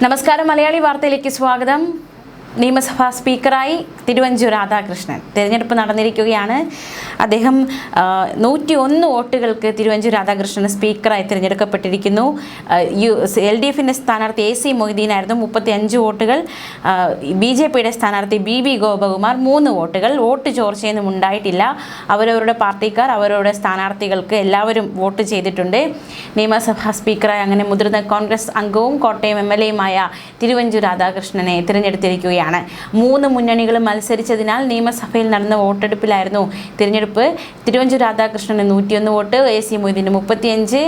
നമസ്കാരം, മലയാളി വാർത്തയിലേക്ക് സ്വാഗതം. നിയമസഭാ സ്പീക്കറായി തിരുവഞ്ചൂർ രാധാകൃഷ്ണൻ തിരഞ്ഞെടുപ്പ് നടന്നിരിക്കുകയാണ്. അദ്ദേഹം 101 വോട്ടുകൾക്ക് തിരുവഞ്ചൂർ രാധാകൃഷ്ണൻ സ്പീക്കറായി തിരഞ്ഞെടുക്കപ്പെട്ടിരിക്കുന്നു. LDFിൻ്റെ സ്ഥാനാർത്ഥി AC മൊയ്തീനായിരുന്നു 35 വോട്ടുകൾ. BJPയുടെ സ്ഥാനാർത്ഥി BB ഗോപകുമാർ 3 വോട്ടുകൾ. വോട്ട് ചോർച്ചയൊന്നും ഉണ്ടായിട്ടില്ല. അവരവരുടെ പാർട്ടിക്കാർ അവരവരുടെ സ്ഥാനാർത്ഥികൾക്ക് എല്ലാവരും വോട്ട് ചെയ്തിട്ടുണ്ട്. നിയമസഭാ സ്പീക്കറായി അങ്ങനെ മുതിർന്ന കോൺഗ്രസ് അംഗവും കോട്ടയം MLAയുമായ തിരുവഞ്ചൂർ രാധാകൃഷ്ണനെ തിരഞ്ഞെടുത്തിരിക്കുകയാണ്. 3 മുന്നണികളും മത്സരിച്ചതിനാൽ നിയമസഭയിൽ നടന്ന വോട്ടെടുപ്പിലായിരുന്നു തിരഞ്ഞെടുപ്പ്. തിരുവഞ്ചൂർ രാധാകൃഷ്ണന് 101 വോട്ട്, AC മൊയ്തീന് 35,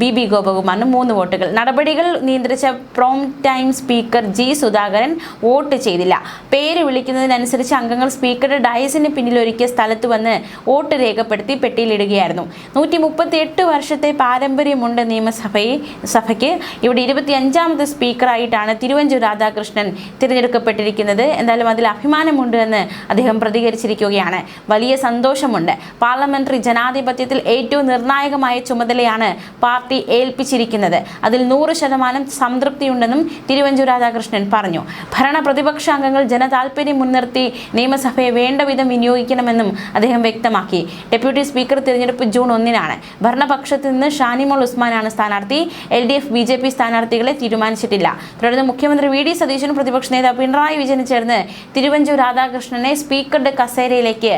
BB ഗോപകുമാറിന് 3 വോട്ടുകൾ. നടപടികൾ നിയന്ത്രിച്ച pro tem speaker G Sudhakaran vote ചെയ്തില്ല. പേര് വിളിക്കുന്നതിനനുസരിച്ച് അംഗങ്ങൾ സ്പീക്കറുടെ ഡയസിന് പിന്നിൽ ഒരുക്കിയ സ്ഥലത്ത് വന്ന് വോട്ട് രേഖപ്പെടുത്തി പെട്ടിയിലിടുകയായിരുന്നു. 138 വർഷത്തെ പാരമ്പര്യമുണ്ട് നിയമസഭയ്ക്ക്. ഇവിടെ 25ാമത്തെ സ്പീക്കറായിട്ടാണ് തിരുവഞ്ചൂർ രാധാകൃഷ്ണൻ തിരഞ്ഞെടുക്കപ്പെട്ടിരിക്കുന്നത്. എന്തായാലും അതിൽ അഭിമാനമുണ്ട് എന്ന് അദ്ദേഹം പ്രതികരിച്ചിരിക്കുകയാണ്. വലിയ സന്തോഷമുണ്ട്. പാർലമെന്ററി ജനാധിപത്യത്തിൽ ഏറ്റവും നിർണായകമായ ചുമതലയാണ് പാർട്ടി ഏൽപ്പിച്ചിരിക്കുന്നത്. അതിൽ 100% സംതൃപ്തിയുണ്ടെന്നും തിരുവഞ്ചൂർ രാധാകൃഷ്ണൻ പറഞ്ഞു. ഭരണ പ്രതിപക്ഷ അംഗങ്ങൾ ജനതാൽപര്യം മുൻനിർത്തി നിയമസഭയെ വേണ്ട വിധം വിനിയോഗിക്കണമെന്നും അദ്ദേഹം വ്യക്തമാക്കി. ഡെപ്യൂട്ടി സ്പീക്കർ തിരഞ്ഞെടുപ്പ് ജൂൺ 1-നാണ്. ഭരണപക്ഷത്ത് നിന്ന് ഷാനിമോൾ ഉസ്മാനാണ് സ്ഥാനാർത്ഥി. LDF BJP സ്ഥാനാർത്ഥികളെ തീരുമാനിച്ചിട്ടില്ല. തുടർന്ന് മുഖ്യമന്ത്രി VD സതീശനും പ്രതിപക്ഷ നേതാവ് പിണറായി വിജയനും ചേർന്ന് തിരുവഞ്ചൂർ രാധാകൃഷ്ണനെ സ്പീക്കറുടെ കസേരയിലേക്ക്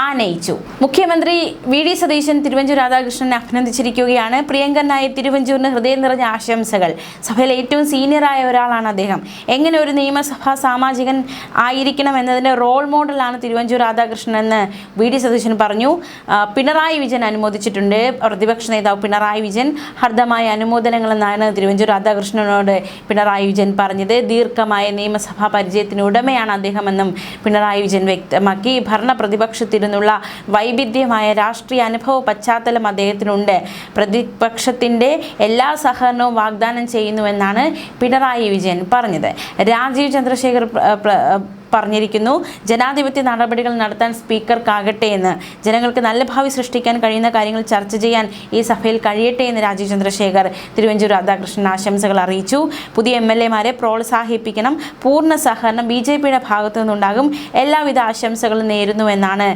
ആനയിച്ചു. മുഖ്യമന്ത്രി VD സതീശൻ തിരുവഞ്ചൂർ രാധാകൃഷ്ണനെ അഭിനന്ദിച്ചിരിക്കുകയാണ്. പ്രിയങ്കരനായ തിരുവഞ്ചൂരിന് ഹൃദയം നിറഞ്ഞ ആശംസകൾ. സഭയിൽ ഏറ്റവും സീനിയറായ ഒരാളാണ് അദ്ദേഹം. എങ്ങനെ ഒരു നിയമസഭാ സാമാജികൻ ആയിരിക്കണം എന്നതിൻ്റെ റോൾ മോഡലാണ് തിരുവഞ്ചൂർ രാധാകൃഷ്ണൻ എന്ന് VD സതീശൻ പറഞ്ഞു. പിണറായി വിജയൻ അനുമോദിച്ചിട്ടുണ്ട്. പ്രതിപക്ഷ നേതാവ് പിണറായി വിജയൻ ഹർദ്ദമായ അനുമോദനങ്ങളെന്നാണ് തിരുവഞ്ചൂർ രാധാകൃഷ്ണനോട് പിണറായി വിജയൻ പറഞ്ഞത്. ദീർഘമായ നിയമസഭാ പരിചയത്തിന് ഉടമയാണ് അദ്ദേഹമെന്നും പിണറായി വിജയൻ വ്യക്തമാക്കി. ഭരണ പ്രതിപക്ഷത്തിരുന്നുള്ള വൈവിധ്യമായ രാഷ്ട്രീയ അനുഭവ പശ്ചാത്തലം അദ്ദേഹത്തിനുണ്ട്. പ്രതിപക്ഷത്തിൻ്റെ എല്ലാ സഹകരണവും വാഗ്ദാനം ചെയ്യുന്നുവെന്നാണ് പിണറായി വിജയൻ പറഞ്ഞത്. രാജീവ് ചന്ദ്രശേഖർ പറഞ്ഞിരിക്കുന്നു, ജനാധിപത്യ നടപടികൾ നടത്താൻ സ്പീക്കർക്കാകട്ടെ എന്ന്. ജനങ്ങൾക്ക് നല്ല ഭാവി സൃഷ്ടിക്കാൻ കഴിയുന്ന കാര്യങ്ങൾ ചർച്ച ചെയ്യാൻ ഈ സഭയിൽ കഴിയട്ടെ എന്ന് രാജീവ് ചന്ദ്രശേഖർ തിരുവഞ്ചൂർ രാധാകൃഷ്ണൻ ആശംസകൾ അറിയിച്ചു. പുതിയ MLAമാരെ പ്രോത്സാഹിപ്പിക്കണം. പൂർണ്ണ സഹകരണം BJPയുടെ ഭാഗത്തു നിന്നുണ്ടാകും. എല്ലാവിധ ആശംസകളും നേരുന്നുവെന്നാണ്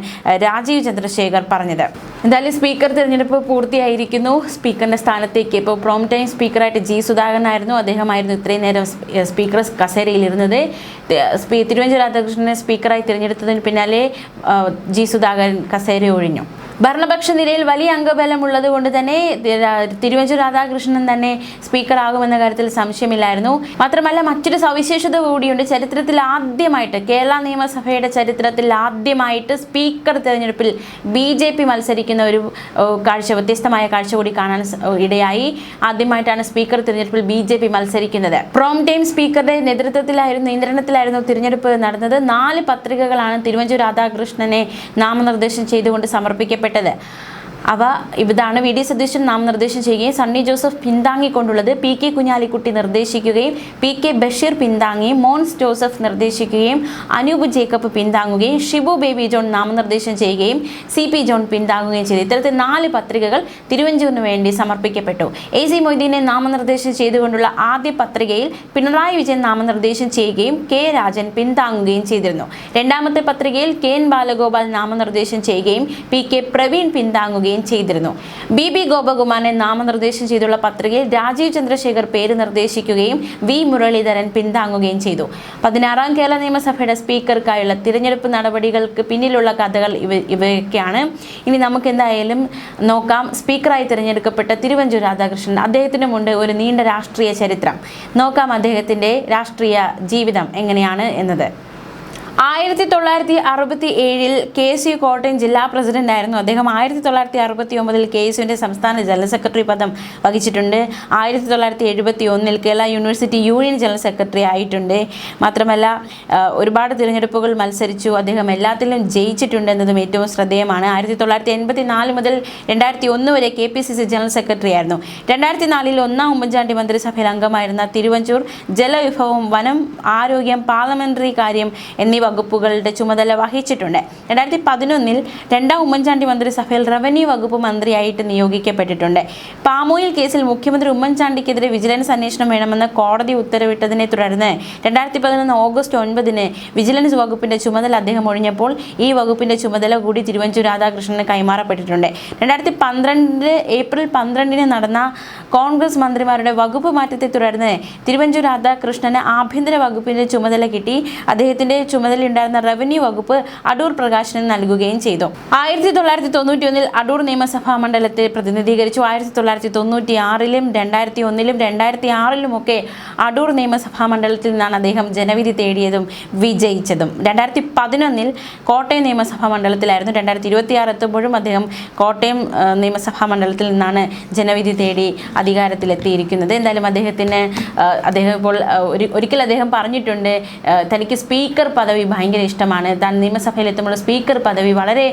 രാജീവ് ചന്ദ്രശേഖർ പറഞ്ഞത്. എന്തായാലും സ്പീക്കർ തിരഞ്ഞെടുപ്പ് പൂർത്തിയായിരിക്കുന്നു. സ്പീക്കറിൻ്റെ സ്ഥാനത്തേക്ക് ഇപ്പോൾ പ്രോം ടൈം സ്പീക്കറായിട്ട് G സുധാകരനായിരുന്നു. അദ്ദേഹമായിരുന്നു ഇത്രയും നേരം സ്പീക്കർ കസേരയിലിരുന്നത്. തിരുവഞ്ചൂർ രാധാകൃഷ്ണനെ സ്പീക്കറായി തിരഞ്ഞെടുത്തതിന് പിന്നാലെ G സുധാകരൻ കസേര ഒഴിഞ്ഞു. ഭരണപക്ഷ നിരയിൽ വലിയ അംഗബലമുള്ളത് കൊണ്ട് തന്നെ തിരുവഞ്ചൂർ രാധാകൃഷ്ണൻ തന്നെ സ്പീക്കറാകുമെന്ന കാര്യത്തിൽ സംശയമില്ലായിരുന്നു. മാത്രമല്ല മറ്റൊരു സവിശേഷത കൂടിയുണ്ട്. ചരിത്രത്തിൽ ആദ്യമായിട്ട്, കേരള നിയമസഭയുടെ ചരിത്രത്തിൽ ആദ്യമായിട്ട് സ്പീക്കർ തിരഞ്ഞെടുപ്പിൽ BJP മത്സരിക്കുന്ന ഒരു വ്യത്യസ്തമായ കാഴ്ച കൂടി കാണാൻ ഇടയായി. ആദ്യമായിട്ടാണ് സ്പീക്കർ തിരഞ്ഞെടുപ്പിൽ BJP മത്സരിക്കുന്നത്. പ്രോം ടൈം സ്പീക്കറുടെ നിയന്ത്രണത്തിലായിരുന്നു തിരഞ്ഞെടുപ്പ് നടന്നത്. 4 പത്രികകളാണ് തിരുവഞ്ചൂർ രാധാകൃഷ്ണനെ നാമനിർദ്ദേശം ചെയ്തുകൊണ്ട് സമർപ്പിക്കപ്പെട്ടത്. ഇതാണ് VD സതീശൻ നാമനിർദ്ദേശം ചെയ്യുകയും സണ്ണി ജോസഫ് പിന്താങ്ങിക്കൊണ്ടുള്ളത് PK കുഞ്ഞാലിക്കുട്ടി നിർദ്ദേശിക്കുകയും PK ബഷീർ പിന്താങ്ങുകയും മോൻസ് ജോസഫ് നിർദ്ദേശിക്കുകയും അനൂപ് ജേക്കബ് പിന്താങ്ങുകയും ഷിബു ബേബി ജോൺ നാമനിർദ്ദേശം ചെയ്യുകയും CP ജോൺ പിന്താങ്ങുകയും ചെയ്തു. ഇത്തരത്തിൽ 4 പത്രികകൾ തിരുവഞ്ചൂരിന് വേണ്ടി സമർപ്പിക്കപ്പെട്ടു. AC മൊയ്തീനെ നാമനിർദ്ദേശം ചെയ്തുകൊണ്ടുള്ള ആദ്യ പത്രികയിൽ പിണറായി വിജയൻ നാമനിർദ്ദേശം ചെയ്യുകയും K രാജൻ പിന്താങ്ങുകയും ചെയ്തിരുന്നു. രണ്ടാമത്തെ പത്രികയിൽ KN ബാലഗോപാൽ നാമനിർദ്ദേശം ചെയ്യുകയും PK പ്രവീൺ പിന്താങ്ങുകയും ചെയ്തിരുന്നു. BB ഗോപകുമാറിനെ നാമനിർദ്ദേശം ചെയ്തുള്ള പത്രികയിൽ രാജീവ് ചന്ദ്രശേഖർ പേര് നിർദ്ദേശിക്കുകയും V മുരളീധരൻ പിന്താങ്ങുകയും ചെയ്തു. 16ാം കേരള നിയമസഭയുടെ സ്പീക്കർക്കായുള്ള തിരഞ്ഞെടുപ്പ് നടപടികൾക്ക് പിന്നിലുള്ള കഥകൾ ഇവയൊക്കെയാണ്. ഇനി നമുക്ക് എന്തായാലും നോക്കാം. സ്പീക്കറായി തിരഞ്ഞെടുക്കപ്പെട്ട തിരുവഞ്ചൂർ രാധാകൃഷ്ണൻ, അദ്ദേഹത്തിനുമുണ്ട് ഒരു നീണ്ട രാഷ്ട്രീയ ചരിത്രം. നോക്കാം അദ്ദേഹത്തിൻ്റെ രാഷ്ട്രീയ ജീവിതം എങ്ങനെയാണ് എന്നത്. 1967 KSU കോട്ടയം ജില്ലാ പ്രസിഡന്റായിരുന്നു അദ്ദേഹം. 1969 KSUവിൻ്റെ സംസ്ഥാന ജനറൽ സെക്രട്ടറി പദം വഹിച്ചിട്ടുണ്ട്. 1971 Kerala university union general secretary ആയിട്ടുണ്ട്. മാത്രമല്ല ഒരുപാട് തിരഞ്ഞെടുപ്പുകൾ മത്സരിച്ചു. അദ്ദേഹം എല്ലാത്തിലും ജയിച്ചിട്ടുണ്ട് എന്നതും ഏറ്റവും ശ്രദ്ധേയമാണ്. 1984 മുതൽ 2001 വരെ KPCC ജനറൽ സെക്രട്ടറി ആയിരുന്നു. 2004 ഒന്നാം ഉമ്മൻചാണ്ടി മന്ത്രിസഭയിൽ അംഗമായിരുന്ന തിരുവഞ്ചൂർ ജലവിഭവം, വനം, ആരോഗ്യം, പാർലമെന്ററി കാര്യം എന്നിവ വകുപ്പുകളുടെ ചുമതല വഹിച്ചിട്ടുണ്ട്. 2011 രണ്ടാം ഉമ്മൻചാണ്ടി മന്ത്രിസഭയിൽ റവന്യൂ വകുപ്പ് മന്ത്രിയായിട്ട് നിയോഗിക്കപ്പെട്ടിട്ടുണ്ട്. പാമോയിൽ കേസിൽ മുഖ്യമന്ത്രി ഉമ്മൻചാണ്ടിക്കെതിരെ വിജിലൻസ് അന്വേഷണം വേണമെന്ന് കോടതി ഉത്തരവിട്ടതിനെ തുടർന്ന് 2011 ഓഗസ്റ്റ് 9 വിജിലൻസ് വകുപ്പിന്റെ ചുമതല അദ്ദേഹം ഒഴിഞ്ഞപ്പോൾ ഈ വകുപ്പിന്റെ ചുമതല കൂടി തിരുവഞ്ചൂർ രാധാകൃഷ്ണന് കൈമാറപ്പെട്ടിട്ടുണ്ട്. 2012 ഏപ്രിൽ 12 നടന്ന കോൺഗ്രസ് മന്ത്രിമാരുടെ വകുപ്പ് മാറ്റത്തെ തുടർന്ന് തിരുവഞ്ചൂർ രാധാകൃഷ്ണന് ആഭ്യന്തര വകുപ്പിന്റെ ചുമതല കിട്ടി. അദ്ദേഹത്തിന്റെ ചുമതലയുണ്ടായിരുന്ന റവന്യൂ വകുപ്പ് അടൂർ പ്രകാശിന് നൽകുകയും ചെയ്തു. 1991 അടൂർ നിയമസഭാ മണ്ഡലത്തെ പ്രതിനിധീകരിച്ചു. 1996 2001 2006 ഒക്കെ അടൂർ നിയമസഭാ മണ്ഡലത്തിൽ നിന്നാണ് അദ്ദേഹം ജനവിധി തേടിയതും വിജയിച്ചതും. 2011 കോട്ടയം നിയമസഭാ മണ്ഡലത്തിലായിരുന്നു. 2026 എത്തുമ്പോഴും അദ്ദേഹം കോട്ടയം നിയമസഭാ മണ്ഡലത്തിൽ നിന്നാണ് ജനവിധി തേടി അധികാരത്തിലെത്തിയിരിക്കുന്നത്. എന്തായാലും അദ്ദേഹം ഇപ്പോൾ ഒരിക്കൽ അദ്ദേഹം പറഞ്ഞിട്ടുണ്ട്, തനിക്ക് സ്പീക്കർ പദവി ഭയങ്കര ഇഷ്ടമാണ്. താൻ നിയമസഭയിലെത്തുമ്പോൾ സ്പീക്കർ പദവി വളരെ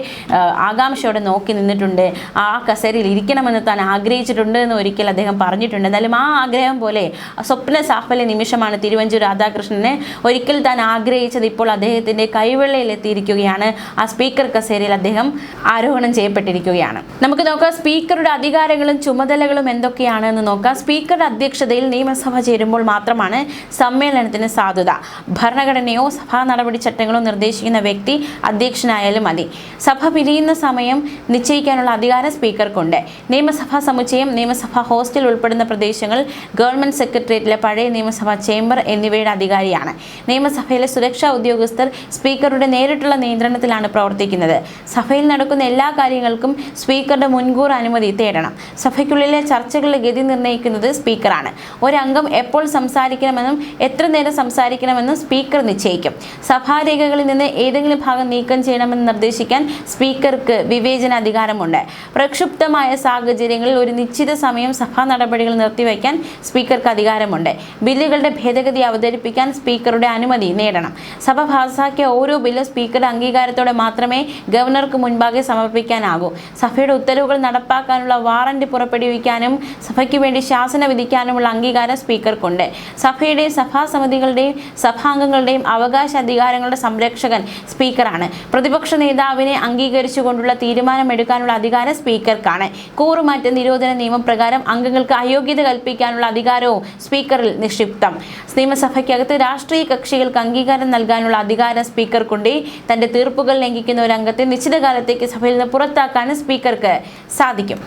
ആകാംക്ഷയോടെ നോക്കി നിന്നിട്ടുണ്ട്. ആ കസേരയിൽ ഇരിക്കണമെന്ന് താൻ ആഗ്രഹിച്ചിട്ടുണ്ട് എന്ന് ഒരിക്കൽ അദ്ദേഹം പറഞ്ഞിട്ടുണ്ട്. എന്തായാലും ആ ആഗ്രഹം പോലെ സ്വപ്ന സാഫല്യ നിമിഷമാണ് തിരുവഞ്ചൂർ രാധാകൃഷ്ണന്. ഒരിക്കൽ താൻ ആഗ്രഹിച്ചത് ഇപ്പോൾ അദ്ദേഹത്തിൻ്റെ കൈവെള്ളയിൽ എത്തിയിരിക്കുകയാണ്. ആ സ്പീക്കർ കസേരയിൽ അദ്ദേഹം ആരോഹണം ചെയ്യപ്പെട്ടിരിക്കുകയാണ്. നമുക്ക് നോക്കാം സ്പീക്കറുടെ അധികാരങ്ങളും ചുമതലകളും എന്തൊക്കെയാണെന്ന് നോക്കാം. സ്പീക്കറുടെ അധ്യക്ഷതയിൽ നിയമസഭ ചേരുമ്പോൾ മാത്രമാണ് സമ്മേളനത്തിന് സാധുത. ഭരണഘടനയോ സഭാ നടപടിച്ചട്ടങ്ങളോ നിർദ്ദേശിക്കുന്ന വ്യക്തി അധ്യക്ഷനായാലും മതി. സഭ പിരിയുന്ന സമയം നിശ്ചയിക്കാനുള്ള അധികാരം സ്പീക്കർക്കുണ്ട്. നിയമസഭാ സമുച്ചയം, നിയമസഭാ ഹോസ്റ്റൽ ഉൾപ്പെടുന്ന പ്രദേശങ്ങൾ, ഗവൺമെന്റ് സെക്രട്ടേറിയറ്റിലെ പഴയ നിയമസഭാ ചേംബർ എന്നിവയുടെ അധികാരിയാണ്. നിയമസഭയിലെ സുരക്ഷാ ഉദ്യോഗസ്ഥർ സ്പീക്കറുടെ നേരിട്ടുള്ള നിയന്ത്രണത്തിലാണ് പ്രവർത്തിക്കുന്നത്. സഭയിൽ നടക്കുന്ന എല്ലാ കാര്യങ്ങൾക്കും സ്പീക്കറുടെ മുൻകൂർ അനുമതി തേടണം. സഭയ്ക്കുള്ളിലെ ചർച്ചകളുടെ ഗതി നിർണ്ണയിക്കുന്നത് സ്പീക്കറാണ്. ഒരംഗം എപ്പോൾ സംസാരിക്കണമെന്നും എത്ര നേരം സംസാരിക്കണമെന്നും സ്പീക്കർ നിശ്ചയിക്കും. സഭാരേഖകളിൽ നിന്ന് ഏതെങ്കിലും ഭാഗം നീക്കം ചെയ്യണമെന്ന് നിർദ്ദേശിക്കാൻ സ്പീക്കർക്ക് വിവേചനാധികാരമുണ്ട്. പ്രക്ഷുബ്ധമായ സാഹചര്യങ്ങളിൽ ഒരു നിശ്ചിത സമയം സഭാ നടപടികൾ നിർത്തിവെക്കാൻ സ്പീക്കർക്ക് അധികാരമുണ്ട്. ബില്ലുകളുടെ ഭേദഗതി അവതരിപ്പിക്കാൻ സ്പീക്കറുടെ അനുമതി നേടണം. സഭ പാസാക്കിയ ഓരോ ബില്ലും സ്പീക്കറുടെ അംഗീകാരത്തോടെ മാത്രമേ ഗവർണർക്ക് മുൻപാകെ സമർപ്പിക്കാനാകൂ. സഭയുടെ ഉത്തരവുകൾ നടപ്പാക്കാനുള്ള വാറന്റ് പുറപ്പെടുവിക്കാനും സഭയ്ക്ക് വേണ്ടി ശാസന വിധിക്കാനുമുള്ള അംഗീകാരം സ്പീക്കർക്കുണ്ട്. സഭയുടെയും സഭാസമിതികളുടെയും സഭാംഗങ്ങളുടെയും അവകാശാധികാരങ്ങളുടെ സംരക്ഷകൻ സ്പീക്കറാണ്. പ്രതിപക്ഷ നേതാവിനെ അംഗീകരിച്ചുകൊണ്ടുള്ള തീരുമാനമെടുക്കാനുള്ള അധികാരം സ്പീക്കർക്കാണ്. കൂറുമാറ്റ നിരോധന നിയമപ്രകാരം അംഗങ്ങൾക്ക് അയോഗ്യത കൽപ്പിക്കാനുള്ള അധികാരവും സ്പീക്കറിൽ നിക്ഷിപ്തം. നിയമസഭയ്ക്കകത്ത് രാഷ്ട്രീയ കക്ഷികൾക്ക് അംഗീകാരം നൽകാനുള്ള അധികാരം സ്പീക്കർക്കുണ്ട്. തന്റെ തീർപ്പുകൾ ലംഘിക്കുന്ന ഒരു അംഗത്തെ നിശ്ചിത കാലത്തേക്ക് സഭയിൽ നിന്ന് പുറത്താക്കാനും സ്പീക്കർക്ക് സാധിക്കും.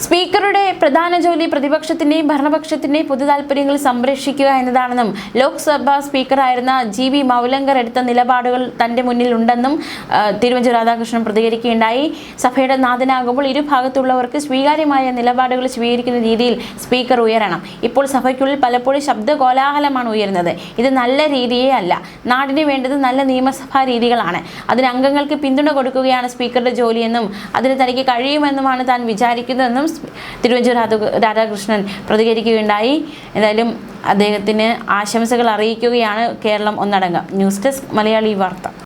സ്പീക്കറുടെ പ്രധാന ജോലി പ്രതിപക്ഷത്തിൻ്റെയും ഭരണപക്ഷത്തിൻ്റെയും പൊതു താൽപ്പര്യങ്ങൾ സംരക്ഷിക്കുക എന്നതാണെന്നും ലോക്സഭാ സ്പീക്കറായിരുന്ന GB മൗലങ്കർ എടുത്ത നിലപാടുകൾ തൻ്റെ മുന്നിൽ ഉണ്ടെന്നും തിരുവഞ്ചൂർ രാധാകൃഷ്ണൻ പ്രതികരിക്കുകയുണ്ടായി. സഭയുടെ നാഥനാകുമ്പോൾ ഇരുഭാഗത്തുള്ളവർക്ക് സ്വീകാര്യമായ നിലപാടുകൾ സ്വീകരിക്കുന്ന രീതിയിൽ സ്പീക്കർ ഉയരണം. ഇപ്പോൾ സഭയ്ക്കുള്ളിൽ പലപ്പോഴും ശബ്ദ കോലാഹലമാണ് ഉയരുന്നത്. ഇത് നല്ല രീതിയേ അല്ല. നാടിന് വേണ്ടത് നല്ല നിയമസഭാ രീതികളാണ്. അതിന് അംഗങ്ങൾക്ക് പിന്തുണ കൊടുക്കുകയാണ് സ്പീക്കറുടെ ജോലിയെന്നും അതിന് തനിക്ക് കഴിയുമെന്നുമാണ് താൻ വിചാരിക്കുന്നതെന്നും തിരുവഞ്ചൂർ രാധാകൃഷ്ണൻ പ്രതികരിക്കുകയുണ്ടായി. എന്തായാലും അദ്ദേഹത്തിന് ആശംസകൾ അറിയിക്കുകയാണ് കേരളം ഒന്നടങ്കം. ന്യൂസ് ഡെസ്ക് മലയാളി വാർത്ത.